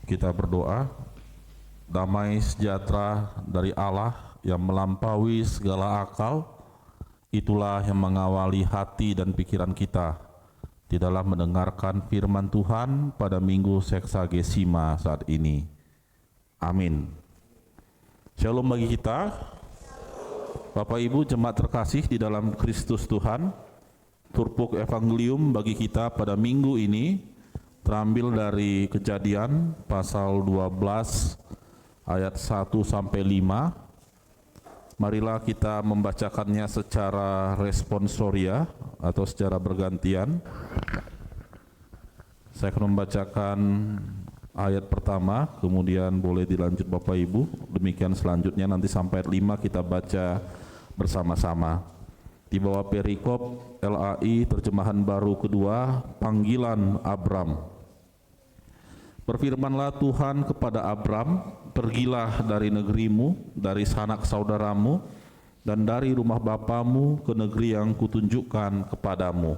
Kita berdoa. Damai sejahtera dari Allah yang melampaui segala akal, itulah yang mengawali hati dan pikiran kita di dalam mendengarkan firman Tuhan pada Minggu Seksagesima saat ini. Amin. Shalom bagi kita. Bapak Ibu jemaat terkasih di dalam Kristus Tuhan, Purpuk Evangelium bagi kita pada minggu ini terambil dari Kejadian pasal 12 ayat 1 sampai 5. Marilah kita membacakannya secara responsoria atau secara bergantian. Saya akan membacakan ayat pertama, kemudian boleh dilanjut Bapak Ibu. Demikian selanjutnya nanti sampai ayat 5 kita baca bersama-sama. Di bawah perikop LAI terjemahan baru kedua, panggilan Abram. Berfirmanlah Tuhan kepada Abram, pergilah dari negerimu, dari sanak saudaramu, dan dari rumah bapamu ke negeri yang kutunjukkan kepadamu.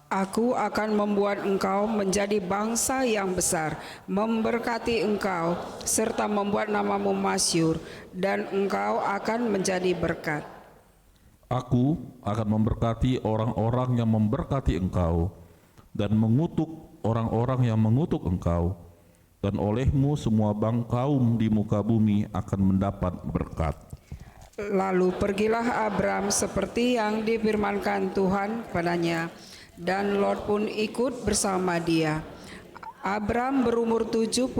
Aku akan membuat engkau menjadi bangsa yang besar, memberkati engkau, serta membuat namamu masyhur, dan engkau akan menjadi berkat. Aku akan memberkati orang-orang yang memberkati engkau, dan mengutuk orang-orang yang mengutuk engkau, dan olehmu semua kaum di muka bumi akan mendapat berkat. Lalu pergilah Abram seperti yang difirmankan Tuhan padanya, dan Lot pun ikut bersama dia. Abram berumur 75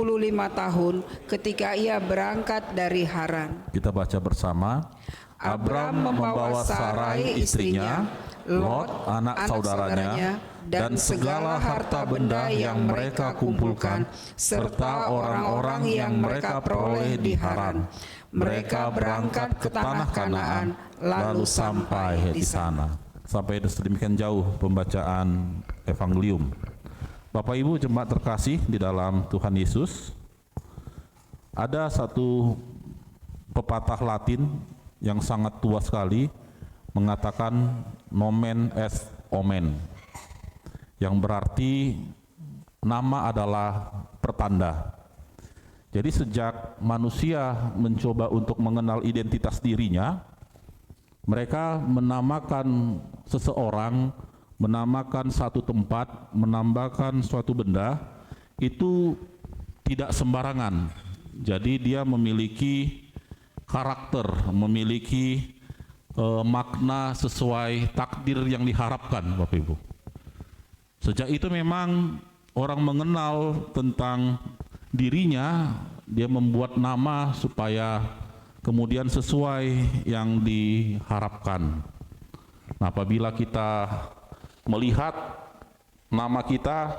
tahun ketika ia berangkat dari Haran. Kita baca bersama. Abram membawa Sarai istrinya, Lot anak saudaranya, dan segala harta benda yang mereka kumpulkan, serta orang-orang yang mereka peroleh di Haran. Mereka berangkat ke tanah Kanaan, lalu sampai di sana. Sampai sedemikian jauh pembacaan Evangelium. Bapak Ibu jemaat terkasih di dalam Tuhan Yesus, ada satu pepatah Latin yang sangat tua sekali mengatakan nomen est omen, yang berarti nama adalah pertanda. Jadi sejak manusia mencoba untuk mengenal identitas dirinya, mereka menamakan seseorang, menamakan satu tempat, menambahkan suatu benda, itu tidak sembarangan. Jadi dia memiliki karakter, memiliki makna sesuai takdir yang diharapkan, Bapak Ibu. Sejak itu memang orang mengenal tentang dirinya, dia membuat nama supaya kemudian sesuai yang diharapkan. Nah, apabila kita melihat nama kita,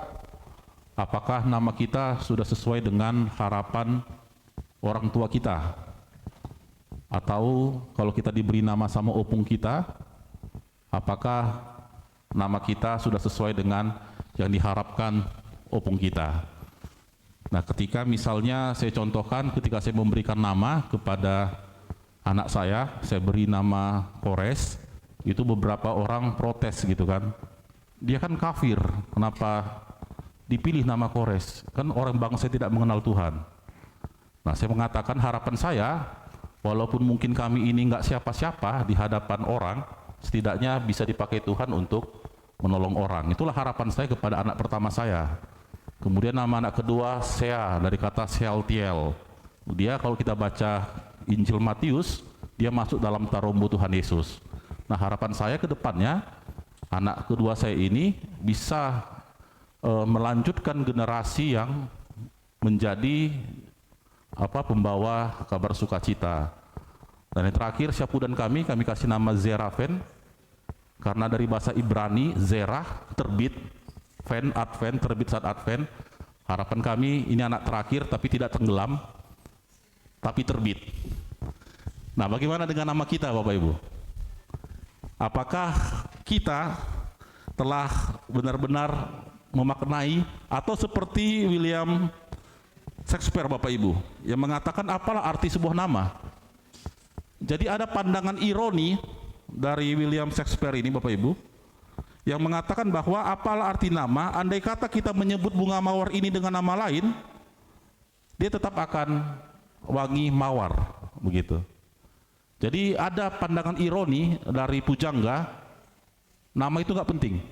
apakah nama kita sudah sesuai dengan harapan orang tua kita? Atau kalau kita diberi nama sama opung kita, apakah nama kita sudah sesuai dengan yang diharapkan opung kita? Nah, ketika misalnya saya contohkan, ketika saya memberikan nama kepada anak saya beri nama Kores, itu beberapa orang protes gitu kan. Dia kan kafir, kenapa dipilih nama Kores? Kan orang bangsa tidak mengenal Tuhan. Nah, saya mengatakan harapan saya, walaupun mungkin kami ini nggak siapa-siapa di hadapan orang, setidaknya bisa dipakai Tuhan untuk menolong orang. Itulah harapan saya kepada anak pertama saya. Kemudian nama anak kedua Sea, dari kata Sealtiel. Dia kalau kita baca Injil Matius, dia masuk dalam tarombo Tuhan Yesus. Nah, harapan saya ke depannya, anak kedua saya ini bisa melanjutkan generasi yang menjadi pembawa kabar sukacita. Dan yang terakhir, Syapu dan kami kasih nama Zerafen, karena dari bahasa Ibrani Zerah, terbit, Ven, Advent, terbit saat Advent. Harapan kami ini anak terakhir tapi tidak tenggelam, tapi terbit. Nah, bagaimana dengan nama kita, Bapak Ibu? Apakah kita telah benar-benar memaknai, atau seperti William Shakespeare, Bapak Ibu, yang mengatakan apalah arti sebuah nama? Jadi ada pandangan ironi dari William Shakespeare ini, Bapak Ibu, yang mengatakan bahwa apalah arti nama, andai kata kita menyebut bunga mawar ini dengan nama lain, dia tetap akan wangi mawar, begitu. Jadi ada pandangan ironi dari pujangga, nama itu nggak penting.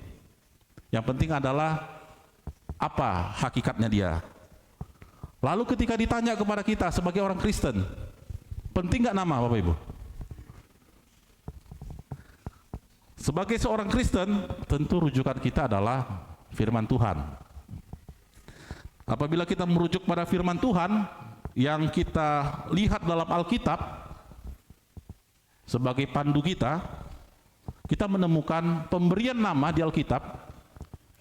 Yang penting adalah apa hakikatnya dia. Lalu ketika ditanya kepada kita sebagai orang Kristen, penting nggak nama, Bapak Ibu? Sebagai seorang Kristen, tentu rujukan kita adalah firman Tuhan. Apabila kita merujuk pada firman Tuhan yang kita lihat dalam Alkitab sebagai pandu kita, kita menemukan pemberian nama di Alkitab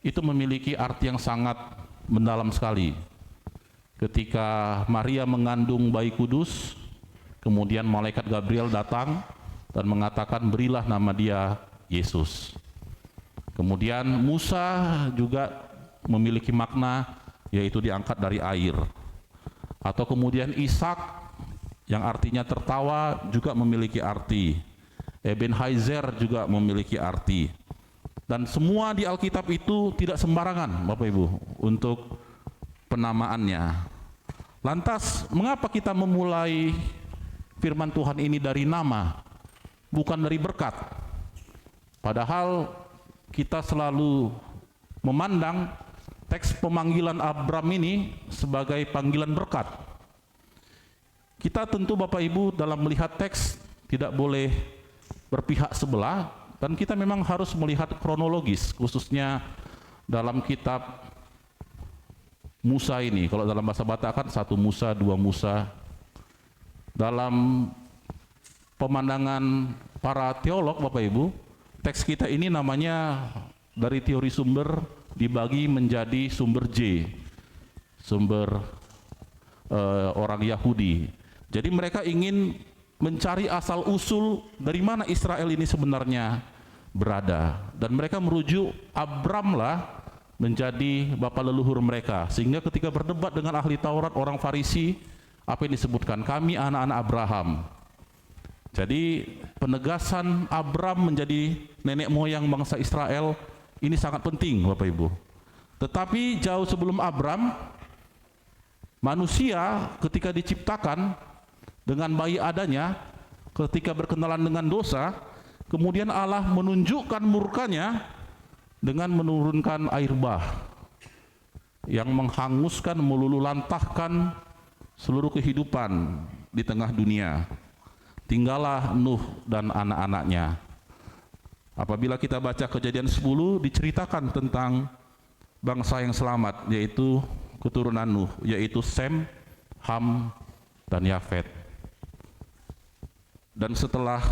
itu memiliki arti yang sangat mendalam sekali. Ketika Maria mengandung bayi kudus, kemudian malaikat Gabriel datang dan mengatakan, berilah nama dia Yesus. Kemudian Musa juga memiliki makna, yaitu diangkat dari air. Atau kemudian Ishak yang artinya tertawa juga memiliki arti. Ebenezer juga memiliki arti. Dan semua di Alkitab itu tidak sembarangan, Bapak Ibu, untuk penamaannya. Lantas, mengapa kita memulai firman Tuhan ini dari nama, bukan dari berkat? Padahal kita selalu memandang teks pemanggilan Abram ini sebagai panggilan berkat. Kita tentu Bapak Ibu dalam melihat teks tidak boleh berpihak sebelah, dan kita memang harus melihat kronologis, khususnya dalam kitab Musa ini. Kalau dalam bahasa Batak kan 1 Musa, 2 Musa. Dalam pemandangan para teolog Bapak Ibu, teks kita ini namanya dari teori sumber dibagi menjadi sumber J, sumber orang Yahudi. Jadi mereka ingin mencari asal usul dari mana Israel ini sebenarnya berada, dan mereka merujuk Abram lah menjadi bapak leluhur mereka, sehingga ketika berdebat dengan ahli Taurat orang Farisi, apa yang disebutkan? Kami anak-anak Abraham. Jadi penegasan Abram menjadi nenek moyang bangsa Israel ini sangat penting, Bapak Ibu. Tetapi jauh sebelum Abram, manusia ketika diciptakan dengan bayi adanya, ketika berkenalan dengan dosa, kemudian Allah menunjukkan murkanya dengan menurunkan air bah yang menghanguskan, melululantahkan seluruh kehidupan di tengah dunia. Tinggallah Nuh dan anak-anaknya. Apabila kita baca Kejadian 10, diceritakan tentang bangsa yang selamat, yaitu keturunan Nuh, yaitu Sem, Ham, dan Yafet. Dan setelah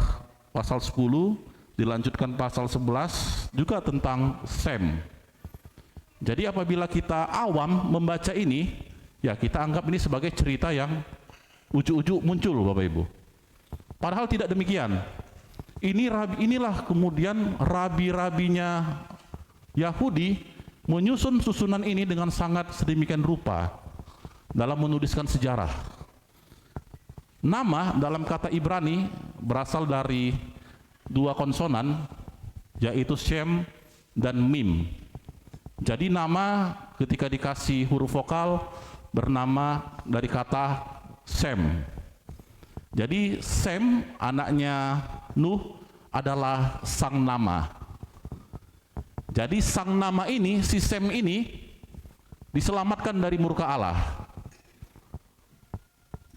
pasal 10 dilanjutkan pasal 11 juga tentang Sem. Jadi apabila kita awam membaca ini, ya kita anggap ini sebagai cerita yang ujuk-ujuk muncul, Bapak Ibu. Padahal tidak demikian. Inilah kemudian rabi-rabinya Yahudi menyusun susunan ini dengan sangat sedemikian rupa dalam menuliskan sejarah. Nama dalam kata Ibrani berasal dari 2 konsonan, yaitu Shem dan Mim. Jadi nama ketika dikasih huruf vokal bernama dari kata Sem. Jadi Sem, anaknya Nuh, adalah sang nama. Jadi sang nama ini, si Sem ini diselamatkan dari murka Allah.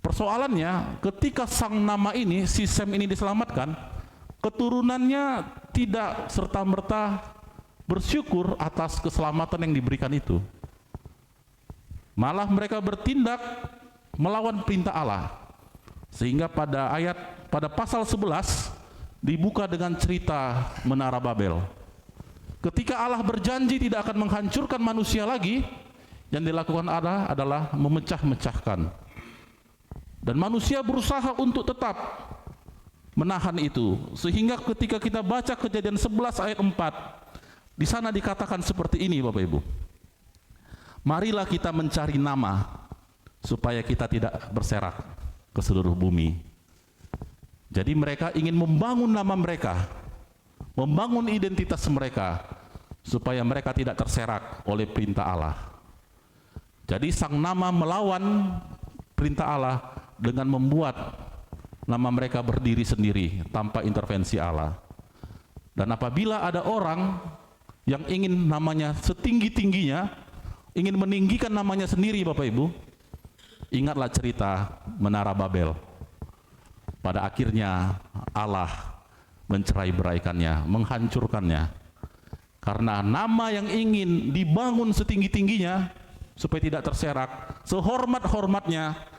Persoalannya, ketika sang nama ini, si Sem ini diselamatkan, keturunannya tidak serta-merta bersyukur atas keselamatan yang diberikan itu. Malah mereka bertindak melawan perintah Allah. Sehingga pada pasal 11 dibuka dengan cerita Menara Babel. Ketika Allah berjanji tidak akan menghancurkan manusia lagi, yang dilakukan Allah adalah memecah-mecahkan. Dan manusia berusaha untuk tetap menahan itu. Sehingga ketika kita baca Kejadian 11 ayat 4, di sana dikatakan seperti ini, Bapak Ibu. Marilah kita mencari nama supaya kita tidak berserak ke seluruh bumi. Jadi mereka ingin membangun nama mereka, membangun identitas mereka, supaya mereka tidak terserak oleh perintah Allah. Jadi sang nama melawan perintah Allah dengan membuat nama mereka berdiri sendiri tanpa intervensi Allah. Dan apabila ada orang yang ingin namanya setinggi-tingginya, ingin meninggikan namanya sendiri, Bapak Ibu, ingatlah cerita Menara Babel. Pada akhirnya Allah mencerai-beraikannya, menghancurkannya. Karena nama yang ingin dibangun setinggi-tingginya supaya tidak terserak, sehormat-hormatnya,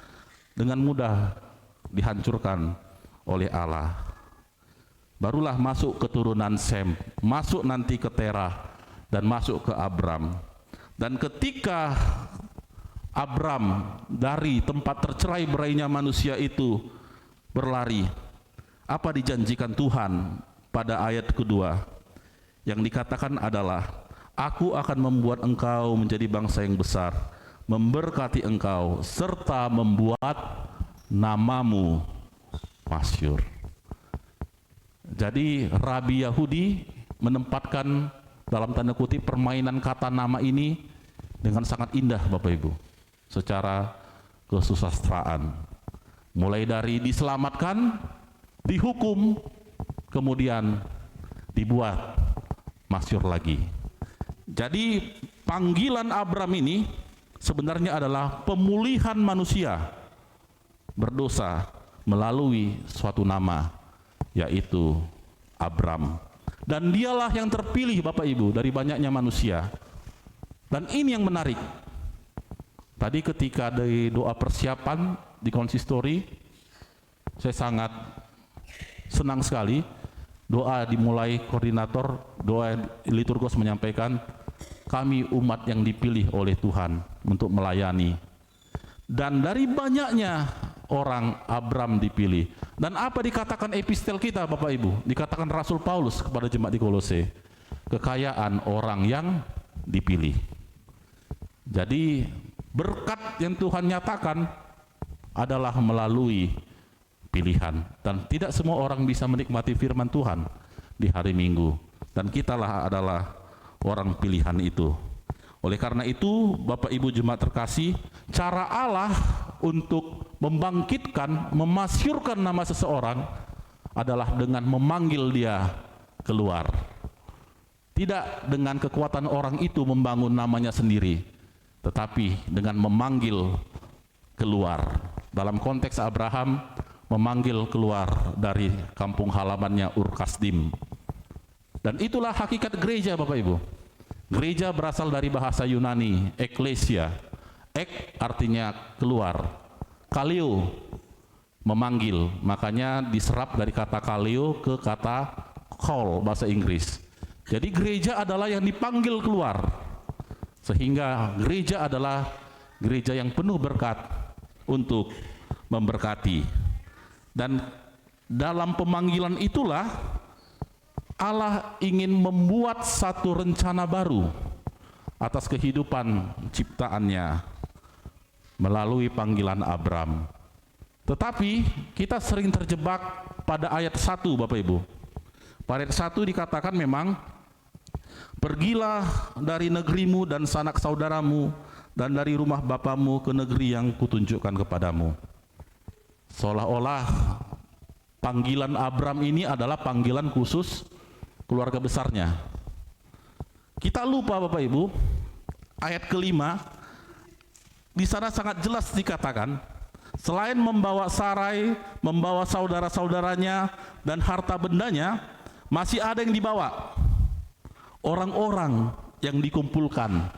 dengan mudah dihancurkan oleh Allah. Barulah masuk keturunan Sem, masuk nanti ke Terah, dan masuk ke Abram. Dan ketika Abram dari tempat tercerai-berainya manusia itu berlari, apa dijanjikan Tuhan pada ayat kedua? Yang dikatakan adalah, aku akan membuat engkau menjadi bangsa yang besar, memberkati engkau, serta membuat namamu masyhur. Jadi Rabi Yahudi menempatkan dalam tanda kutip permainan kata nama ini dengan sangat indah, Bapak Ibu, secara kesusastraan. Mulai dari diselamatkan, dihukum, kemudian dibuat masyhur lagi. Jadi panggilan Abram ini sebenarnya adalah pemulihan manusia berdosa melalui suatu nama, yaitu Abram. Dan dialah yang terpilih, Bapak Ibu, dari banyaknya manusia. Dan ini yang menarik. Tadi ketika di doa persiapan di konsistori, saya sangat senang sekali. Doa dimulai koordinator, doa liturgos menyampaikan, kami umat yang dipilih oleh Tuhan untuk melayani. Dan dari banyaknya orang Abram dipilih. Dan apa dikatakan epistel kita, Bapak Ibu? Dikatakan Rasul Paulus kepada jemaat di Kolose, kekayaan orang yang dipilih. Jadi berkat yang Tuhan nyatakan adalah melalui pilihan, dan tidak semua orang bisa menikmati firman Tuhan di hari Minggu, dan kitalah adalah orang pilihan itu. Oleh karena itu, Bapak Ibu jemaat terkasih, cara Allah untuk membangkitkan, memasyurkan nama seseorang adalah dengan memanggil dia keluar. Tidak dengan kekuatan orang itu membangun namanya sendiri, tetapi dengan memanggil keluar. Dalam konteks Abraham, memanggil keluar dari kampung halamannya Ur Kasdim. Dan itulah hakikat gereja, Bapak Ibu. Gereja berasal dari bahasa Yunani, eklesia. Ek artinya keluar, kaleo memanggil, makanya diserap dari kata kaleo ke kata call bahasa Inggris. Jadi gereja adalah yang dipanggil keluar, sehingga gereja adalah gereja yang penuh berkat untuk memberkati. Dan dalam pemanggilan itulah Allah ingin membuat satu rencana baru atas kehidupan ciptaannya melalui panggilan Abram. Tetapi kita sering terjebak pada ayat 1, Bapak Ibu. Pada ayat 1 dikatakan memang, pergilah dari negerimu dan sanak saudaramu dan dari rumah bapamu ke negeri yang kutunjukkan kepadamu. Seolah-olah panggilan Abram ini adalah panggilan khusus keluarga besarnya. Kita lupa, Bapak Ibu, ayat kelima di sana sangat jelas dikatakan, selain membawa Sarai, membawa saudara-saudaranya dan harta bendanya, masih ada yang dibawa, orang-orang yang dikumpulkan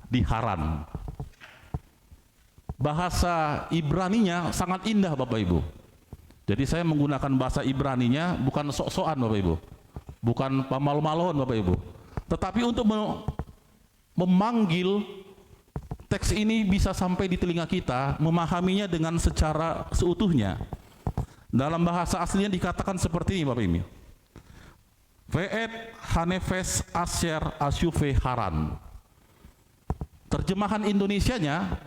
di Haran. Bahasa Ibraninya sangat indah, Bapak Ibu. Jadi saya menggunakan bahasa Ibraninya bukan sok-sokan, Bapak Ibu, bukan pamalu-maluan, Bapak Ibu, tetapi untuk memanggil teks ini bisa sampai di telinga kita, memahaminya dengan secara seutuhnya. Dalam bahasa aslinya dikatakan seperti ini, Bapak Ibu. Ve'et hanefes asyer asyufe haran. Terjemahan Indonesianya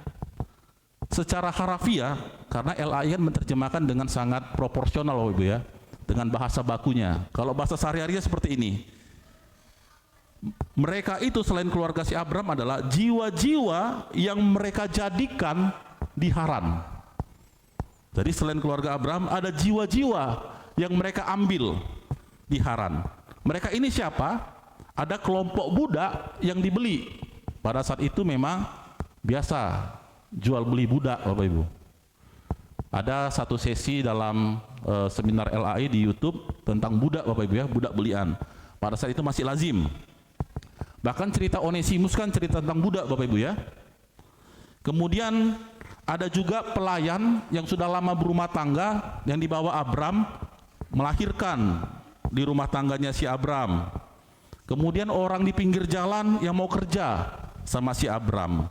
secara harafiah, karena LAIN menerjemahkan dengan sangat proporsional, Bapak Ibu ya, dengan bahasa bakunya. Kalau bahasa sehari-harinya seperti ini. Mereka itu selain keluarga si Abram adalah jiwa-jiwa yang mereka jadikan di Haran. Jadi selain keluarga Abraham, ada jiwa-jiwa yang mereka ambil di Haran. Mereka ini siapa? Ada kelompok budak yang dibeli. Pada saat itu memang biasa jual beli budak, Bapak Ibu. Ada satu sesi dalam seminar LAI di YouTube tentang budak, Bapak Ibu ya, budak belian. Pada saat itu masih lazim. Bahkan cerita Onesimus kan cerita tentang budak, Bapak Ibu ya. Kemudian ada juga pelayan yang sudah lama berumah tangga yang dibawa Abram melahirkan di rumah tangganya si Abram. Kemudian orang di pinggir jalan yang mau kerja sama si Abram.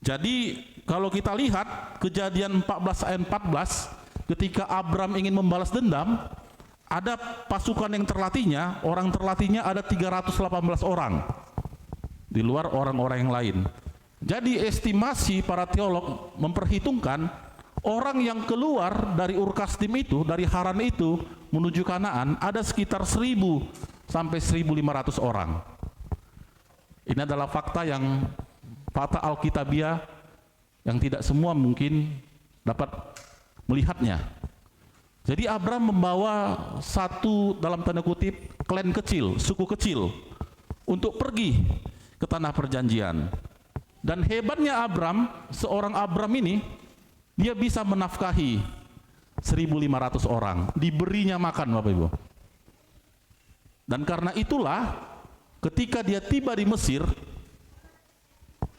Jadi kalau kita lihat Kejadian 14 ayat 14, ketika Abram ingin membalas dendam, ada pasukan yang terlatihnya, orang terlatihnya ada 318 orang di luar orang-orang yang lain. Jadi estimasi para teolog memperhitungkan orang yang keluar dari Ur Kasdim itu, dari Haran itu menuju Kanaan ada sekitar 1000 sampai 1500 orang. Ini adalah fakta Alkitabiah yang tidak semua mungkin dapat melihatnya. Jadi Abram membawa satu, dalam tanda kutip, klan kecil, suku kecil untuk pergi ke tanah perjanjian. Dan hebatnya Abram, seorang Abram ini, dia bisa menafkahi 1500 orang, diberinya makan, Bapak Ibu. Dan karena itulah ketika dia tiba di Mesir,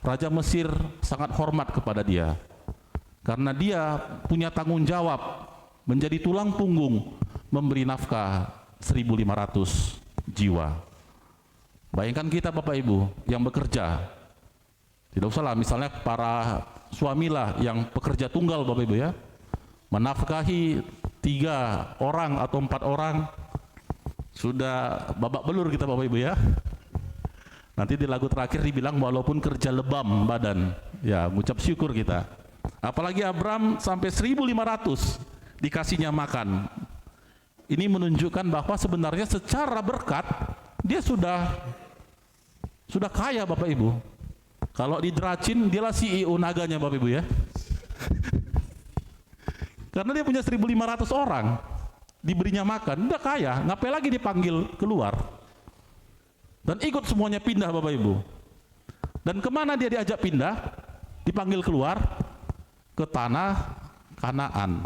Raja Mesir sangat hormat kepada dia. Karena dia punya tanggung jawab menjadi tulang punggung memberi nafkah 1500 jiwa. Bayangkan kita Bapak Ibu yang bekerja. Tidak usah lah, misalnya para suamilah yang pekerja tunggal Bapak Ibu ya, menafkahi 3 orang atau 4 orang, sudah babak belur kita Bapak Ibu ya. Nanti di lagu terakhir dibilang walaupun kerja lebam badan, ya ngucap syukur kita. Apalagi Abram sampai 1500 dikasihnya makan. Ini menunjukkan bahwa sebenarnya secara berkat dia sudah kaya Bapak Ibu. Kalau di Dracin dialah CEO naganya Bapak Ibu ya. Karena dia punya 1500 orang diberinya makan, udah kaya, ngapain lagi dipanggil keluar? Dan ikut semuanya pindah Bapak Ibu. Dan kemana dia diajak pindah? Dipanggil keluar ke tanah Kanaan.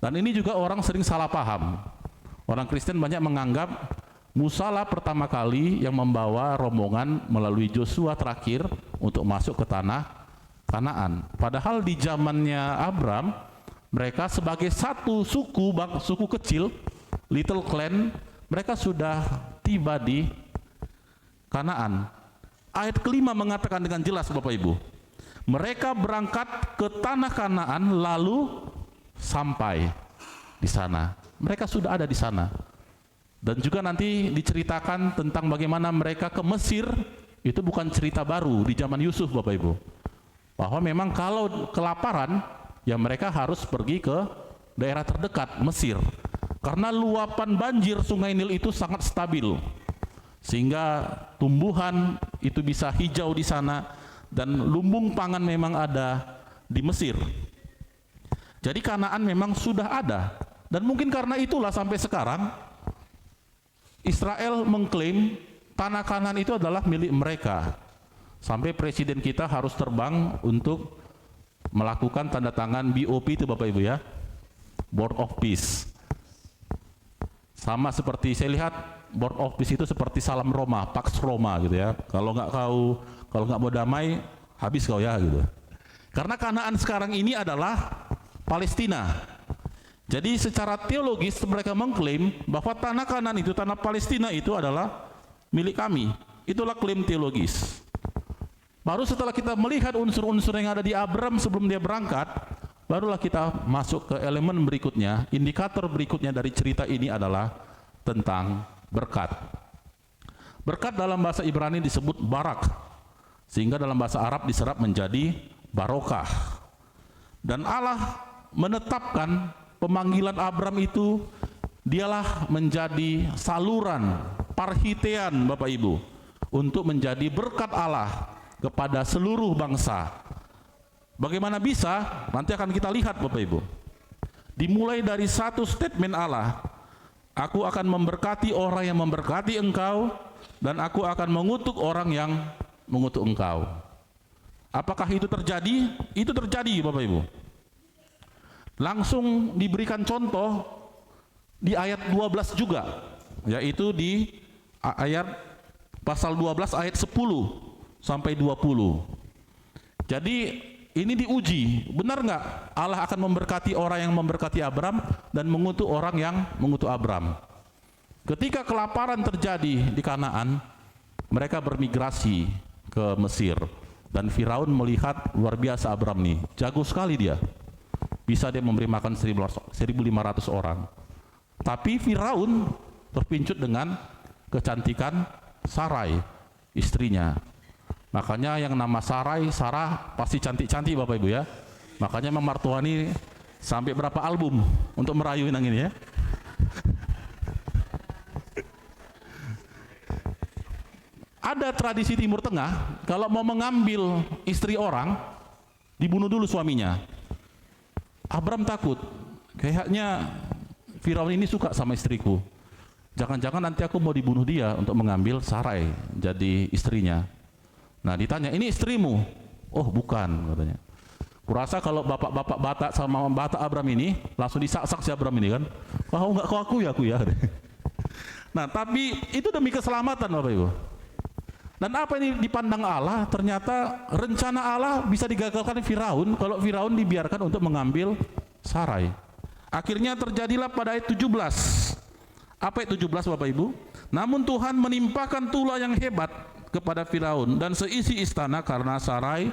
Dan ini juga orang sering salah paham. Orang Kristen banyak menganggap Musa lah pertama kali yang membawa rombongan melalui Joshua terakhir untuk masuk ke tanah Kanaan. Padahal di zamannya Abram, mereka sebagai satu suku kecil, little clan, mereka sudah tiba di Kanaan. Ayat kelima mengatakan dengan jelas Bapak Ibu, mereka berangkat ke tanah Kanaan lalu sampai di sana. Mereka sudah ada di sana. Dan juga nanti diceritakan tentang bagaimana mereka ke Mesir. Itu bukan cerita baru di zaman Yusuf Bapak Ibu, bahwa memang kalau kelaparan ya mereka harus pergi ke daerah terdekat Mesir, karena luapan banjir Sungai Nil itu sangat stabil sehingga tumbuhan itu bisa hijau di sana dan lumbung pangan memang ada di Mesir. Jadi Kanaan memang sudah ada, dan mungkin karena itulah sampai sekarang Israel mengklaim tanah Kanaan itu adalah milik mereka. Sampai presiden kita harus terbang untuk melakukan tanda tangan BOP itu Bapak Ibu ya, Board of Peace. Sama seperti saya lihat Board of Peace itu seperti salam Roma, Pax Roma gitu ya. Kalau nggak mau damai, habis kau ya gitu. Karena Kanaan sekarang ini adalah Palestina. Jadi secara teologis mereka mengklaim bahwa tanah Kanaan itu, tanah Palestina itu adalah milik kami. Itulah klaim teologis. Baru setelah kita melihat unsur-unsur yang ada di Abram sebelum dia berangkat, barulah kita masuk ke elemen berikutnya. Indikator berikutnya dari cerita ini adalah tentang berkat. Berkat dalam bahasa Ibrani disebut barak, sehingga dalam bahasa Arab diserap menjadi barokah. Dan Allah menetapkan pemanggilan Abram itu, dialah menjadi saluran parhitean Bapak Ibu untuk menjadi berkat Allah kepada seluruh bangsa. Bagaimana bisa? Nanti akan kita lihat Bapak Ibu. Dimulai dari satu statement Allah, aku akan memberkati orang yang memberkati engkau, dan aku akan mengutuk orang yang mengutuk engkau. Apakah itu terjadi? Itu terjadi, Bapak Ibu. Langsung diberikan contoh di ayat 12 juga, yaitu di ayat pasal 12 ayat 10 sampai 20. Jadi ini diuji, benar nggak Allah akan memberkati orang yang memberkati Abram dan mengutuk orang yang mengutuk Abram. Ketika kelaparan terjadi di Kanaan, mereka bermigrasi ke Mesir, dan Firaun melihat luar biasa Abram nih, jago sekali dia, bisa dia memberi makan 1.500 orang. Tapi Firaun terpincut dengan kecantikan Sarai, istrinya. Makanya yang nama Sarah pasti cantik-cantik, Bapak Ibu ya. Makanya Mang Martuani sampai berapa album untuk merayu yang ini ya. Ada tradisi Timur Tengah, kalau mau mengambil istri orang, dibunuh dulu suaminya. Abram takut, kayaknya Firaun ini suka sama istriku. Jangan-jangan nanti aku mau dibunuh dia untuk mengambil Sarai jadi istrinya. Nah ditanya, ini istrimu? Oh bukan, katanya. Kurasa kalau bapak-bapak Batak sama Batak Abram ini langsung disak-sak si Abram ini kan. Kau enggak, kau aku ya. Nah tapi itu demi keselamatan, Bapak Ibu. Dan apa ini dipandang Allah, ternyata rencana Allah bisa digagalkan Firaun kalau Firaun dibiarkan untuk mengambil Sarai. Akhirnya terjadilah pada ayat 17. Apa ayat 17, Bapak Ibu? Namun Tuhan menimpakan tulah yang hebat kepada Firaun dan seisi istana karena Sarai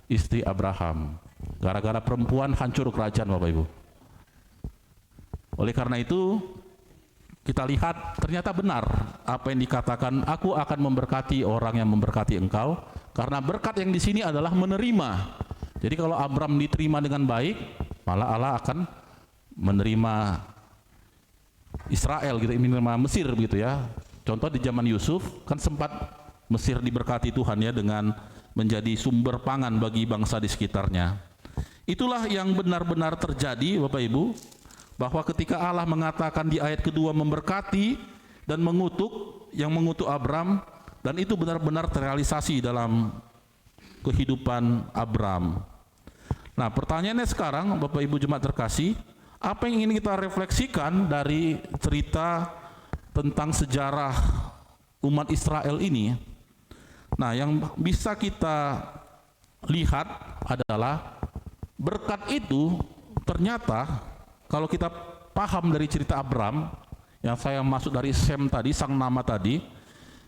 istri Abraham. Gara-gara perempuan hancur kerajaan, Bapak Ibu. Oleh karena itu kita lihat ternyata benar apa yang dikatakan, aku akan memberkati orang yang memberkati engkau, karena berkat yang di sini adalah menerima. Jadi kalau Abram diterima dengan baik, malah Allah akan menerima Israel gitu, menerima Mesir begitu ya. Contoh di zaman Yusuf kan sempat Mesir diberkati Tuhan ya dengan menjadi sumber pangan bagi bangsa di sekitarnya. Itulah yang benar-benar terjadi, Bapak Ibu, bahwa ketika Allah mengatakan di ayat kedua memberkati dan mengutuk, yang mengutuk Abram, dan itu benar-benar terrealisasi dalam kehidupan Abram. Nah pertanyaannya sekarang, Bapak Ibu jemaat terkasih, apa yang ingin kita refleksikan dari cerita tentang sejarah umat Israel ini? Nah, yang bisa kita lihat adalah berkat itu ternyata kalau kita paham dari cerita Abram yang saya masuk dari Sem tadi, sang nama tadi,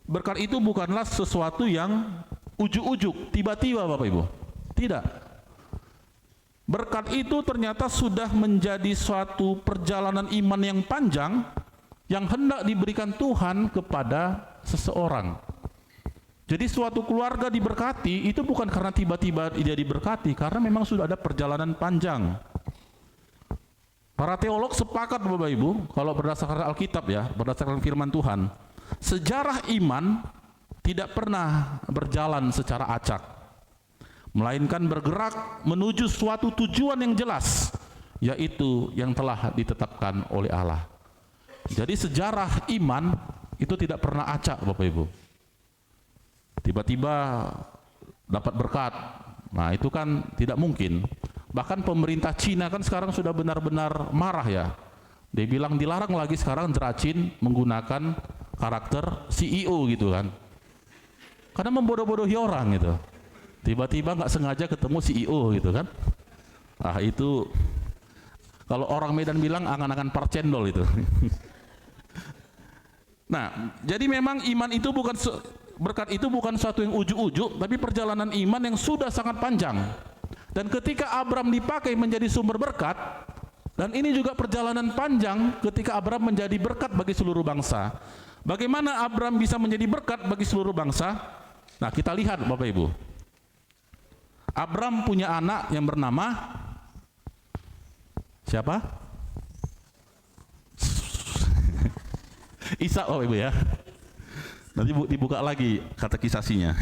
berkat itu bukanlah sesuatu yang ujuk-ujuk, tiba-tiba, Bapak Ibu. Tidak. Berkat itu ternyata sudah menjadi suatu perjalanan iman yang panjang yang hendak diberikan Tuhan kepada seseorang. Jadi suatu keluarga diberkati itu bukan karena tiba-tiba dia diberkati, karena memang sudah ada perjalanan panjang. Para teolog sepakat, Bapak Ibu, kalau berdasarkan Alkitab ya, berdasarkan firman Tuhan, sejarah iman tidak pernah berjalan secara acak, melainkan bergerak menuju suatu tujuan yang jelas, yaitu yang telah ditetapkan oleh Allah. Jadi sejarah iman itu tidak pernah acak, Bapak Ibu. Tiba-tiba dapat berkat, nah itu kan tidak mungkin. Bahkan pemerintah Cina kan sekarang sudah benar-benar marah ya. Dia bilang dilarang lagi sekarang Dracin menggunakan karakter CEO gitu kan, karena membodoh-bodohi orang gitu. Tiba-tiba nggak sengaja ketemu CEO gitu kan. Ah itu kalau orang Medan bilang angan-angan parcendol itu. Nah, jadi memang iman itu bukan berkat itu bukan suatu yang ujuk-ujuk, tapi perjalanan iman yang sudah sangat panjang. Dan ketika Abram dipakai menjadi sumber berkat, dan ini juga perjalanan panjang ketika Abram menjadi berkat bagi seluruh bangsa. Bagaimana Abram bisa menjadi berkat bagi seluruh bangsa? Nah, kita lihat Bapak Ibu. Abram punya anak yang bernama siapa? Ishak, Bapak Ibu ya. Nanti dibuka lagi katekisasinya.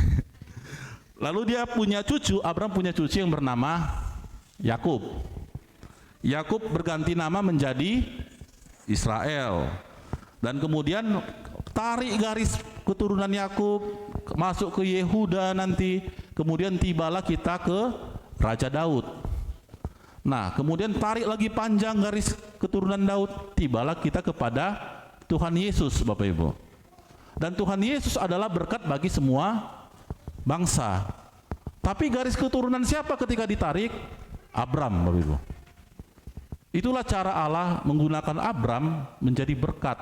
Lalu dia punya cucu, Abram punya cucu yang bernama Yakub. Yakub berganti nama menjadi Israel. Dan kemudian tarik garis keturunan Yakub masuk ke Yehuda nanti, kemudian tibalah kita ke Raja Daud. Nah, kemudian tarik lagi panjang garis keturunan Daud, tibalah kita kepada Tuhan Yesus, Bapak Ibu. Dan Tuhan Yesus adalah berkat bagi semua bangsa. Tapi garis keturunan siapa ketika ditarik? Abram, Bapak Ibu. Itulah cara Allah menggunakan Abram menjadi berkat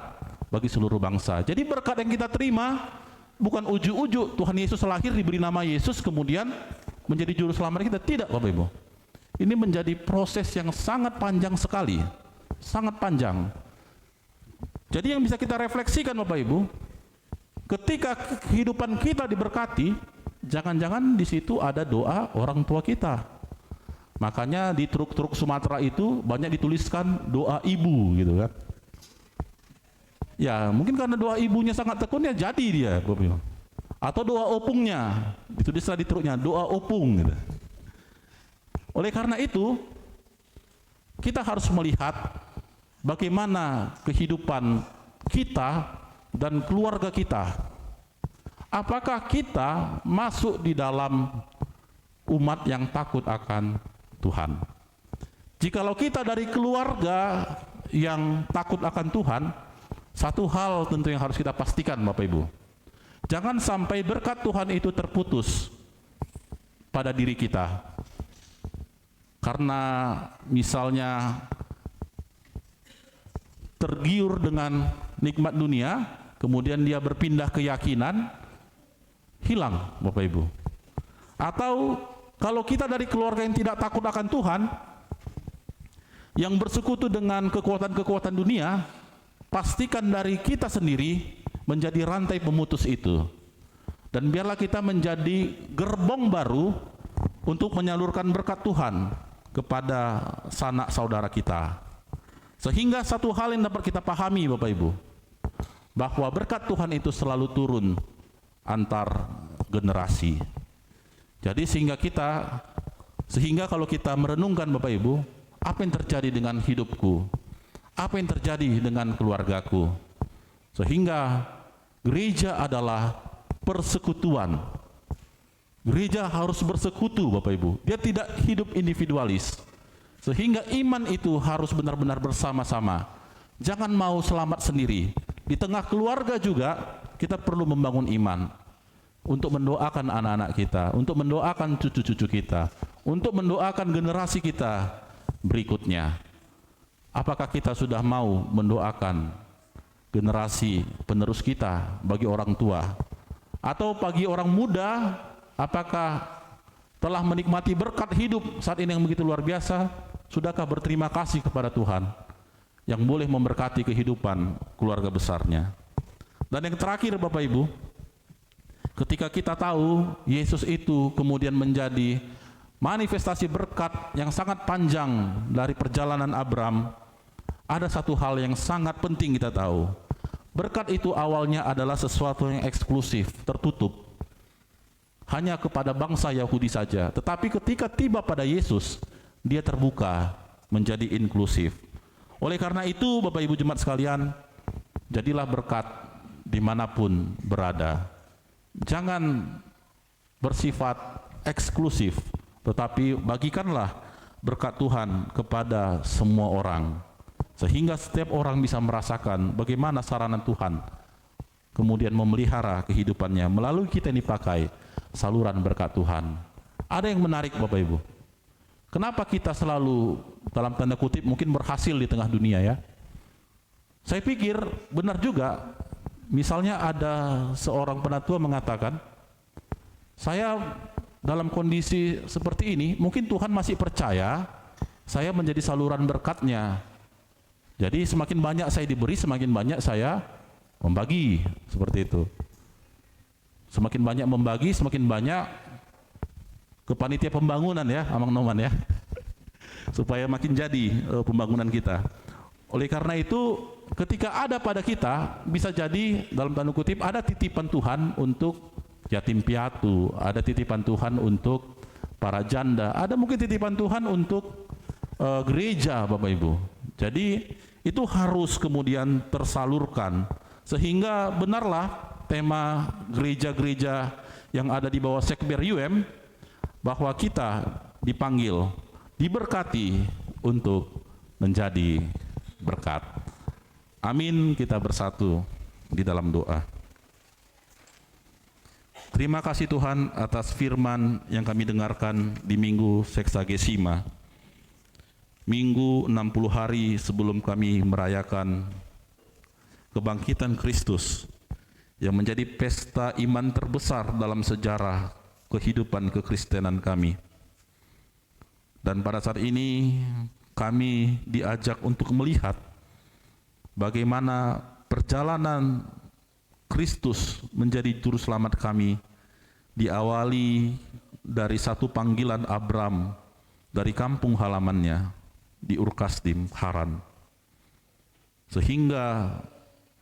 bagi seluruh bangsa. Jadi berkat yang kita terima bukan ujuk-ujuk Tuhan Yesus lahir diberi nama Yesus kemudian menjadi juru selamat kita. Tidak, Bapak Ibu. Ini menjadi proses yang sangat panjang sekali. Sangat panjang. Jadi yang bisa kita refleksikan, Bapak Ibu, ketika kehidupan kita diberkati, jangan-jangan di situ ada doa orang tua kita. Makanya di truk-truk Sumatera itu banyak dituliskan doa ibu gitu kan. Ya, mungkin karena doa ibunya sangat tekun ya jadi dia, Bapak Ibu. Atau doa opungnya, ditulislah di truknya doa opung gitu. Oleh karena itu, kita harus melihat bagaimana kehidupan kita dan keluarga kita. Apakah kita masuk di dalam umat yang takut akan Tuhan? Jikalau kita dari keluarga yang takut akan Tuhan, satu hal tentu yang harus kita pastikan, Bapak Ibu, jangan sampai berkat Tuhan itu terputus pada diri kita. Karena misalnya tergiur dengan nikmat dunia, kemudian dia berpindah keyakinan, hilang, Bapak Ibu. Atau kalau kita dari keluarga yang tidak takut akan Tuhan, yang bersekutu dengan kekuatan-kekuatan dunia, pastikan dari kita sendiri menjadi rantai pemutus itu. Dan biarlah kita menjadi gerbong baru untuk menyalurkan berkat Tuhan kepada sanak saudara kita. Sehingga satu hal yang dapat kita pahami, Bapak Ibu, bahwa berkat Tuhan itu selalu turun antar generasi. Jadi sehingga kalau kita merenungkan, Bapak Ibu, apa yang terjadi dengan hidupku? Apa yang terjadi dengan keluargaku? Sehingga gereja adalah persekutuan. Gereja harus bersekutu, Bapak Ibu. Dia tidak hidup individualis. Sehingga iman itu harus benar-benar bersama-sama. Jangan mau selamat sendiri. Di tengah keluarga juga kita perlu membangun iman untuk mendoakan anak-anak kita, untuk mendoakan cucu-cucu kita, untuk mendoakan generasi kita berikutnya. Apakah kita sudah mau mendoakan generasi penerus kita bagi orang tua? Atau bagi orang muda, apakah telah menikmati berkat hidup saat ini yang begitu luar biasa? Sudahkah berterima kasih kepada Tuhan yang boleh memberkati kehidupan keluarga besarnya? Dan yang terakhir, Bapak Ibu, ketika kita tahu Yesus itu kemudian menjadi manifestasi berkat yang sangat panjang dari perjalanan Abram, ada satu hal yang sangat penting kita tahu. Berkat itu awalnya adalah sesuatu yang eksklusif, tertutup, hanya kepada bangsa Yahudi saja. Tetapi ketika tiba pada Yesus, dia terbuka menjadi inklusif. Oleh karena itu, Bapak Ibu jemaat sekalian, jadilah berkat dimanapun berada. Jangan bersifat eksklusif, tetapi bagikanlah berkat Tuhan kepada semua orang, sehingga setiap orang bisa merasakan bagaimana saranan Tuhan kemudian memelihara kehidupannya melalui kita yang dipakai saluran berkat Tuhan. Ada yang menarik, Bapak Ibu. Kenapa kita selalu dalam tanda kutip mungkin berhasil di tengah dunia ya? Saya pikir benar juga. Misalnya ada seorang penatua mengatakan, saya dalam kondisi seperti ini, mungkin Tuhan masih percaya saya menjadi saluran berkat-Nya. Jadi semakin banyak saya diberi, semakin banyak saya membagi, seperti itu. Semakin banyak membagi, semakin banyak ke panitia pembangunan ya, Amang Noman ya, supaya makin jadi pembangunan kita. Oleh karena itu, ketika ada pada kita, bisa jadi dalam tanda kutip ada titipan Tuhan untuk yatim piatu, ada titipan Tuhan untuk para janda, ada mungkin titipan Tuhan untuk gereja, Bapak Ibu. Jadi itu harus kemudian tersalurkan sehingga benarlah tema gereja-gereja yang ada di bawah Sekber UM bahwa kita dipanggil, diberkati untuk menjadi berkat. Amin. Kita bersatu di dalam doa. Terima kasih Tuhan atas firman yang kami dengarkan di Minggu Seksagesima. Minggu 60 hari sebelum kami merayakan kebangkitan Kristus yang menjadi pesta iman terbesar dalam sejarah kehidupan kekristenan kami. Dan pada saat ini kami diajak untuk melihat bagaimana perjalanan Kristus menjadi juru selamat kami diawali dari satu panggilan Abram dari kampung halamannya di Ur-Kasdim, Haran. Sehingga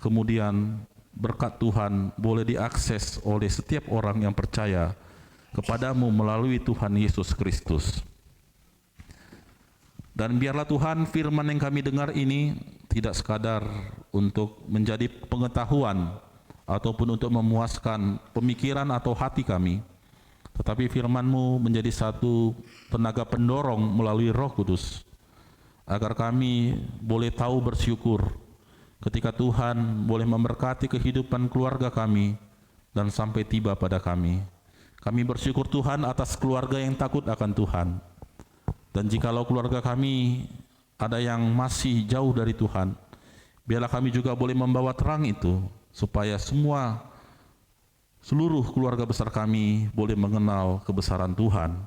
kemudian berkat Tuhan boleh diakses oleh setiap orang yang percaya kepadamu melalui Tuhan Yesus Kristus. Dan biarlah Tuhan firman yang kami dengar ini tidak sekadar untuk menjadi pengetahuan ataupun untuk memuaskan pemikiran atau hati kami, tetapi firman-Mu menjadi satu tenaga pendorong melalui Roh Kudus, agar kami boleh tahu bersyukur ketika Tuhan boleh memberkati kehidupan keluarga kami dan sampai tiba pada kami. Kami bersyukur Tuhan atas keluarga yang takut akan Tuhan. Dan jikalau keluarga kami ada yang masih jauh dari Tuhan, biarlah kami juga boleh membawa terang itu, supaya seluruh keluarga besar kami boleh mengenal kebesaran Tuhan.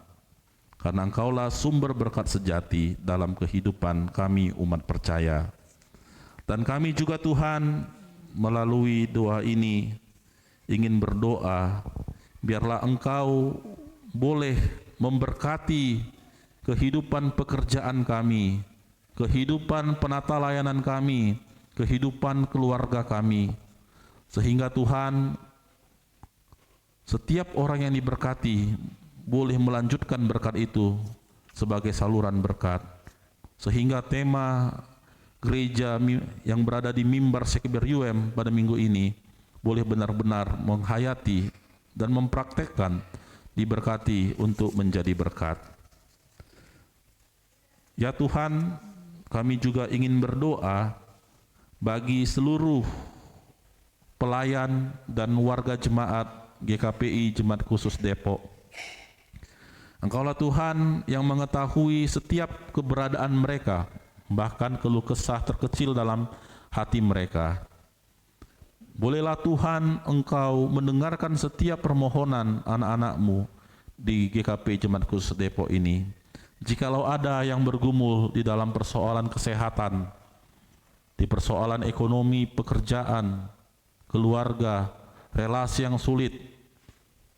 Karena Engkaulah sumber berkat sejati dalam kehidupan kami umat percaya. Dan kami juga Tuhan melalui doa ini ingin berdoa, biarlah Engkau boleh memberkati kehidupan pekerjaan kami, kehidupan penata layanan kami, kehidupan keluarga kami, sehingga Tuhan setiap orang yang diberkati boleh melanjutkan berkat itu sebagai saluran berkat, sehingga tema gereja yang berada di mimbar Sekber UM pada minggu ini boleh benar-benar menghayati dan mempraktekkan diberkati untuk menjadi berkat. Ya Tuhan, kami juga ingin berdoa bagi seluruh pelayan dan warga jemaat GKPI Jemaat Khusus Depok. Engkaulah Tuhan yang mengetahui setiap keberadaan mereka, bahkan keluh kesah terkecil dalam hati mereka. Bolehlah Tuhan Engkau mendengarkan setiap permohonan anak-anak-Mu di GKP Jemaat Khusus Depok ini. Jikalau ada yang bergumul di dalam persoalan kesehatan, di persoalan ekonomi, pekerjaan, keluarga, relasi yang sulit,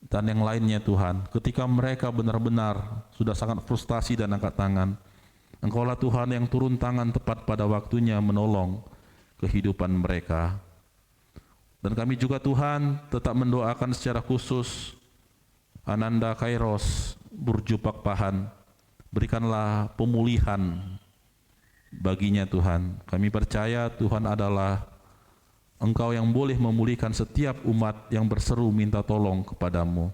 dan yang lainnya Tuhan, ketika mereka benar-benar sudah sangat frustasi dan angkat tangan, Engkaulah Tuhan yang turun tangan tepat pada waktunya menolong kehidupan mereka. Dan kami juga Tuhan tetap mendoakan secara khusus Ananda Kairos Burju Pakpahan. Berikanlah pemulihan baginya Tuhan. Kami percaya Tuhan adalah Engkau yang boleh memulihkan setiap umat yang berseru minta tolong kepadamu.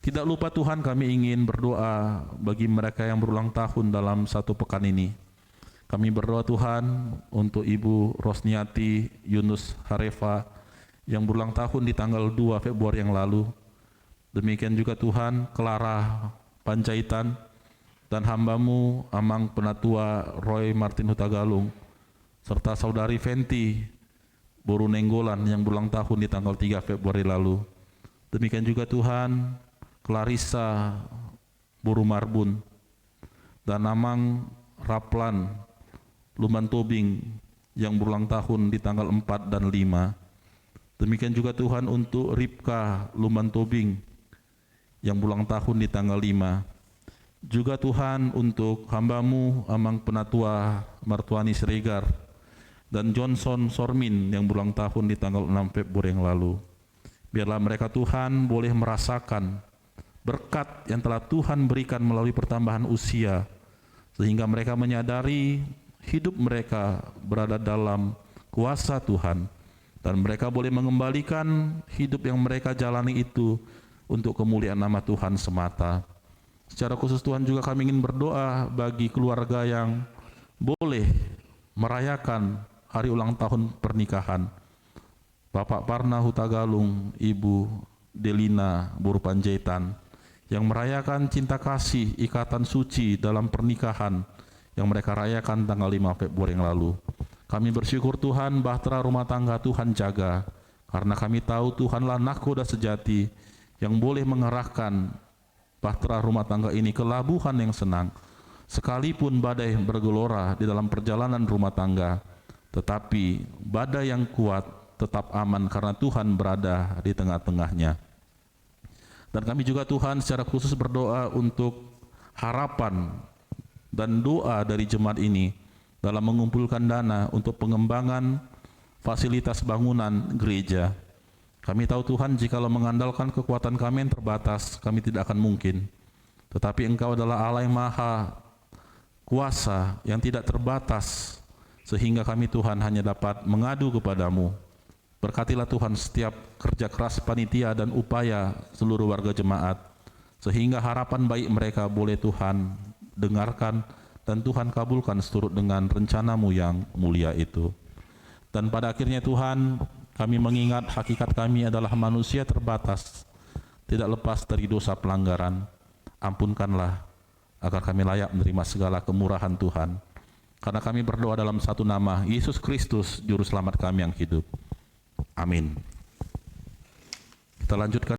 Tidak lupa Tuhan, kami ingin berdoa bagi mereka yang berulang tahun dalam satu pekan ini. Kami berdoa Tuhan untuk Ibu Rosniati Yunus Harefa yang berulang tahun di tanggal 2 Februari yang lalu. Demikian juga Tuhan Clara Panjaitan dan hamba-Mu Amang Penatua Roy Martin Hutagalung, serta saudari Fenti Boru Nenggolan yang berulang tahun di tanggal 3 Februari lalu. Demikian juga Tuhan Clarissa Boru Marbun dan Amang Raplan Luman Tobing yang berulang tahun di tanggal 4 dan 5. Demikian juga Tuhan untuk Ripka Luman Tobing yang berulang tahun di tanggal 5. Juga Tuhan untuk hamba-Mu Amang Penatua Martuani Siregar dan Johnson Sormin yang berulang tahun di tanggal 6 Februari yang lalu. Biarlah mereka Tuhan boleh merasakan berkat yang telah Tuhan berikan melalui pertambahan usia, sehingga mereka menyadari hidup mereka berada dalam kuasa Tuhan, dan mereka boleh mengembalikan hidup yang mereka jalani itu untuk kemuliaan nama Tuhan semata. Secara khusus Tuhan juga kami ingin berdoa bagi keluarga yang boleh merayakan hari ulang tahun pernikahan. Bapak Parna Hutagalung, Ibu Delina Burpanjaitan, yang merayakan cinta kasih ikatan suci dalam pernikahan yang mereka rayakan tanggal 5 Februari yang lalu. Kami bersyukur Tuhan, bahtera rumah tangga Tuhan jaga, karena kami tahu Tuhanlah nahkoda sejati yang boleh mengarahkan bahtera rumah tangga ini ke labuhan yang senang. Sekalipun badai bergelora di dalam perjalanan rumah tangga, tetapi badai yang kuat tetap aman karena Tuhan berada di tengah-tengahnya. Dan kami juga Tuhan secara khusus berdoa untuk harapan dan doa dari jemaat ini dalam mengumpulkan dana untuk pengembangan fasilitas bangunan gereja. Kami tahu Tuhan, jikalau mengandalkan kekuatan kami yang terbatas, kami tidak akan mungkin. Tetapi Engkau adalah Allah yang maha kuasa, yang tidak terbatas, sehingga kami Tuhan hanya dapat mengadu kepadamu. Berkatilah Tuhan setiap kerja keras panitia dan upaya seluruh warga jemaat, sehingga harapan baik mereka boleh Tuhan dengarkan dan Tuhan kabulkan seturut dengan rencanamu yang mulia itu. Dan pada akhirnya Tuhan, kami mengingat hakikat kami adalah manusia terbatas, tidak lepas dari dosa pelanggaran. Ampunkanlah agar kami layak menerima segala kemurahan Tuhan. Karena kami berdoa dalam satu nama, Yesus Kristus, Juru Selamat kami yang hidup. Amin. Kita lanjutkan.